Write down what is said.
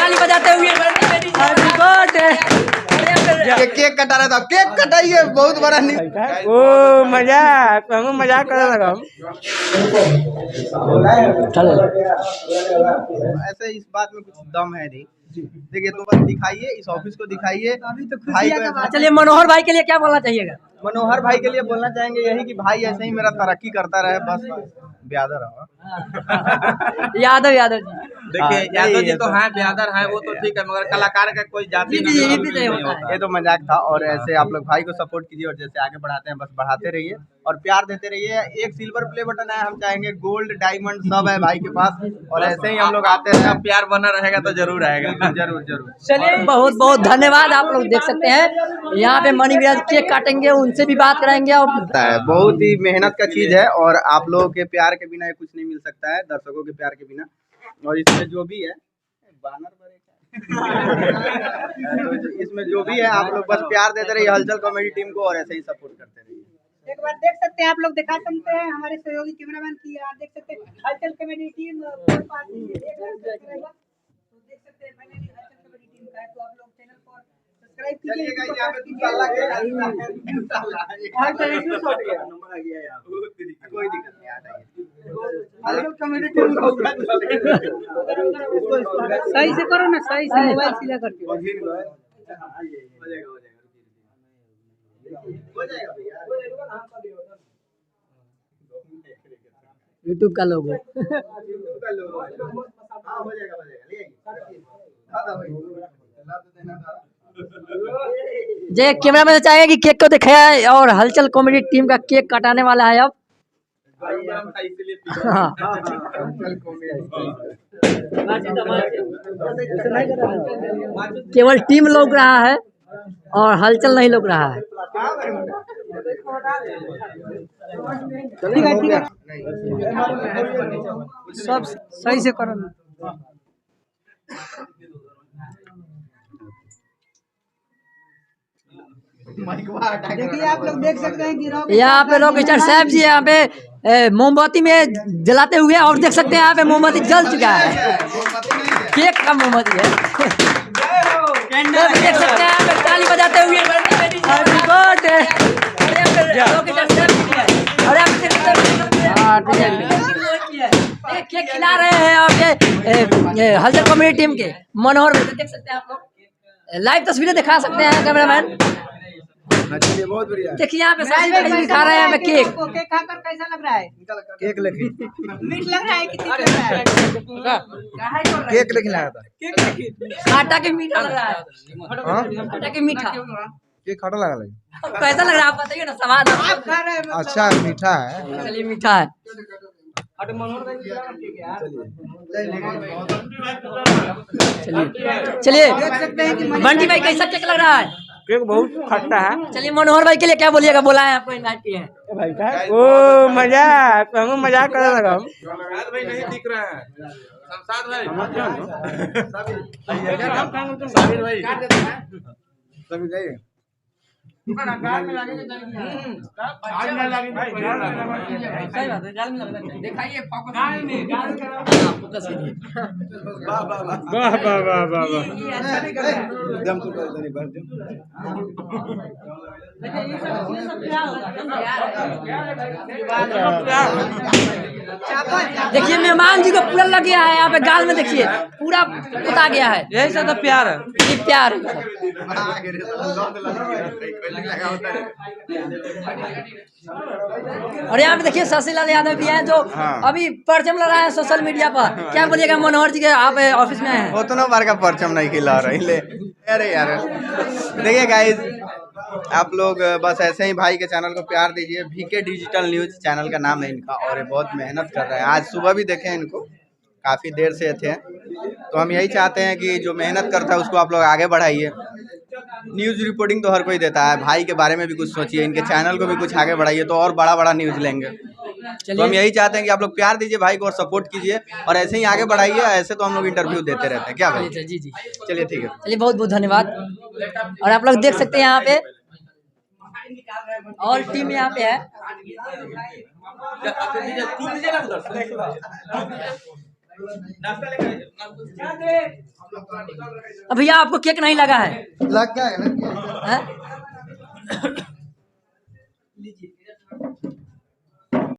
ताली बजाते हुए हैप्पी बर्थडे। केक कटा रहा था, केक कटाइए, बहुत बड़ा नहीं। ओ मजाक, हम मजाक कर लगा। ऐसे इस बात में कुछ दम है नहीं। देखिए तो बस दिखाइए, इस ऑफिस को दिखाइए भाई को। चलिए मनोहर भाई के लिए क्या बोलना चाहिएगा? मनोहर भाई के लिए बोलना चाहेंगे यही कि भाई ऐसे ही मेरा तरक्की करता रहे, बस ब्यादर रहो। यादव जी देखिए यादव जी तो हैं, ब्यादर है वो तो ठीक है, मगर कलाकार का कोई जाति जी, नहीं ये भी होता नहीं है। होता ये तो मजाक था। और ऐसे आप लोग भाई को सपोर्ट कीजिए और जैसे आगे बढ़ाते हैं बस बढ़ाते रहिए और प्यार देते रहिए। एक सिल्वर प्ले बटन है, हम चाहेंगे गोल्ड डायमंड सब है भाई के पास, और ऐसे ही हम लोग आते आपका हैं। प्यार बना रहेगा तो जरूर आएगा। जरूर जरूर। चलिए बहुत बहुत धन्यवाद। आप लोग देख सकते हैं यहाँ पे मनी विराज केक काटेंगे, उनसे भी बात कराएंगे। और बहुत ही मेहनत का चीज है और आप लोगों के प्यार के बिना ये कुछ नहीं मिल सकता है, दर्शकों के प्यार के बिना। और इसमें जो भी है बानर तो इसमें जो भी है आप लोग बस प्यार देते रहिए हलचल कॉमेडी टीम को और ऐसे ही सपोर्ट करते रहिए। एक बार देख सकते हैं आप लोग, दिखा सकते हैं हमारे सहयोगी कैमरामैन की, आप देख सकते हैं हलचल कॉमेडी टीम देख सकते हैं फाइनली हलचल कॉमेडी टीम का है। तो आप लोग चैनल को सब्सक्राइब कीजिए। यहाँ पे इंशाल्लाह के नंबर आ गया यार, कोई दिक्कत नहीं, आ जाइए। हलचल कॉमेडी टीम सही से करो ना, सही से मोबाइल सीधा करके। हो जाएगा भैया। यूट्यूब का लोगो। हाँ हो जाएगा ले जे कैमरा मैन चाहेगा कि केक को दिखाए और हलचल कॉमेडी टीम का केक काटाने वाला है अब। हाँ। केवल टीम लौक रहा है और हलचल नहीं लौक रहा है। ठीक है ठीक है, सब सही से करो ना। देखिए आप लोग देख सकते हैं कि यहाँ पे लोग साहब जी यहाँ पे मोमबत्ती में जलाते हुए, और देख सकते हैं यहाँ पे मोमबत्ती जल चुका है, केक का मोमबत्ती है। देख सकते हैं यहाँ पे ताली बजाते हुए हैप्पी बर्थडे। केक खिला रहे हैं और ये हलचल कॉमेडी टीम के मनोहर देख सकते हैं आप लोग, लाइव तस्वीरें दिखा सकते हैं कैमरामैन। बहुत बढ़िया। देखिए यहाँ पे साइज में खा रहे हैं हमें केक। केक खाकर कैसा लग रहा है? केक लेके मीठ लग रहा है कि तीखा लग रहा है? केक लेके लाया था। खाटा के मीठा लग रहा है। खाटा के मीठा केक खटा लगा लगे। कैसा लग रहा है आप बताइए ना, स्वाद आप खा रहे हैं अच्छा मीठा है। चलिए मीठा है। चलिए बंटी भाई कैसा केक लग रहा है? केक बहुत खट्टा है। चलिए मनोहर भाई के लिए क्या बोलिएगा, बोला है आपको इनवाइट किए हैं। ओ मजाक, हम मजाक कर लगा। भाई नहीं दिख रहा है शमशाद भाई, सभी जाइए। सही बात है, गाल में लगना चाहिए। दिखाइए फोकस फोकस कीजिए। वाह वाह वाह वाह वाह। एकदम तो कर देनी बात। देखिए मेहमान जी को पूरा लग गया है यहाँ पे, गाल में देखिए पूरा पुता गया है। यही सब तो प्यार है। ये प्यार है। और यहाँ पे देखिए शशिलाल यादव भी हैं जो अभी परचम लगा है सोशल मीडिया पर। क्या बोलिएगा मनोहर जी के, आप ऑफिस में हैं? उतना बार का परचम नहीं खिला रहे ले। अरे यार देखिए गाइस, आप लोग बस ऐसे ही भाई के चैनल को प्यार दीजिए। VK डिजिटल न्यूज चैनल का नाम है इनका और ये बहुत मेहनत कर रहे हैं। आज सुबह भी देखे इनको, काफ़ी देर से थे। तो हम यही चाहते हैं कि जो मेहनत करता है उसको आप लोग आगे बढ़ाइए। न्यूज़ रिपोर्टिंग तो हर कोई देता है, भाई के बारे में भी कुछ सोचिए, इनके चैनल को भी कुछ आगे बढ़ाइए तो और बड़ा बड़ा न्यूज़ लेंगे। तो हम यही चाहते हैं कि आप लोग प्यार दीजिए भाई को और सपोर्ट कीजिए और ऐसे ही आगे बढ़ाइए। ऐसे तो हम लोग इंटरव्यू देते रहते हैं। क्या भाई? जी जी चलिए ठीक है। चलिए बहुत बहुत धन्यवाद। और आप लोग देख सकते हैं यहाँ पे और टीम यहाँ पे है। अब भैया आपको केक नहीं लगा है? लग गया है, लग गया है। हैं?